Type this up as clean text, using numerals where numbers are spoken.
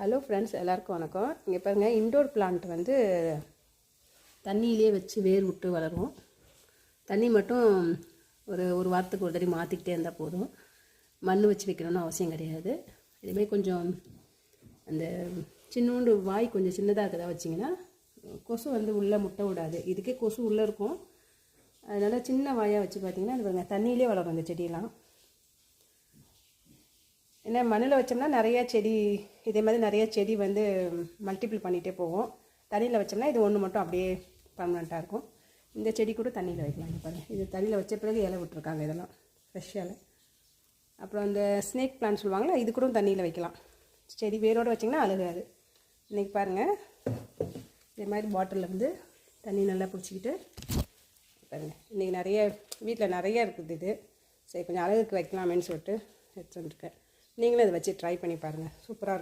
Hello friends, எல்லாருக்கும் வணக்கம். இங்கே பாருங்கள், இன்டோர் பிளான்ட் வந்து தண்ணியிலே வச்சு வேர் விட்டு வளரும். தண்ணி மட்டும் ஒரு வாரத்துக்கு ஒரு தடவை மாற்றிக்கிட்டே இருந்தால் போதும். மண் வச்சு வைக்கணும்னு அவசியம் கிடையாது. இதுமாரி கொஞ்சம் அந்த சின்னோண்டு வாய் கொஞ்சம் சின்னதாக இருக்கிறதா வச்சிங்கன்னா கொசு வந்து உள்ளே முட்டை விடாது. இதுக்கே கொசு உள்ளே இருக்கும். அதனால் சின்ன வாயாக வச்சு பார்த்திங்கன்னா அது பாருங்கள், தண்ணியிலே வளரும் இந்த செடியெல்லாம். ஏன்னா மண்ணில் வச்சோம்னா நிறையா செடி இதே மாதிரி நிறையா செடி வந்து மல்டிபிள் பண்ணிகிட்டே போகும். தண்ணியில் வச்சோம்னா இது ஒன்று மட்டும் அப்படியே பர்மனெண்ட்டாக இருக்கும். இந்த செடி கூட தண்ணியில் வைக்கலாம். இங்கே பாருங்கள், இது தண்ணியில் வச்ச பிறகு இலை விட்டுருக்காங்க. இதெல்லாம் ஃப்ரெஷ் இலை. அப்புறம் இந்த ஸ்னேக் பிளான்ட் சொல்லுவாங்களா, இது கூட தண்ணியில் வைக்கலாம். செடி வேரோடு வச்சிங்கன்னா அழுகாது. இன்றைக்கி பாருங்கள், இதே மாதிரி பாட்டிலில் வந்து தண்ணி நல்லா பிடிச்சிக்கிட்டு பாருங்கள். இன்றைக்கி நிறைய வீட்டில் நிறையா இருக்குது. இது சரி கொஞ்சம் அழகுக்கு வைக்கலாமேன்னு சொல்லிட்டு எடுத்துகிட்டு வந்துருக்கேன். நீங்களும் இதை வச்சு ட்ரை பண்ணி பாருங்கள். சூப்பராக இருக்கும்.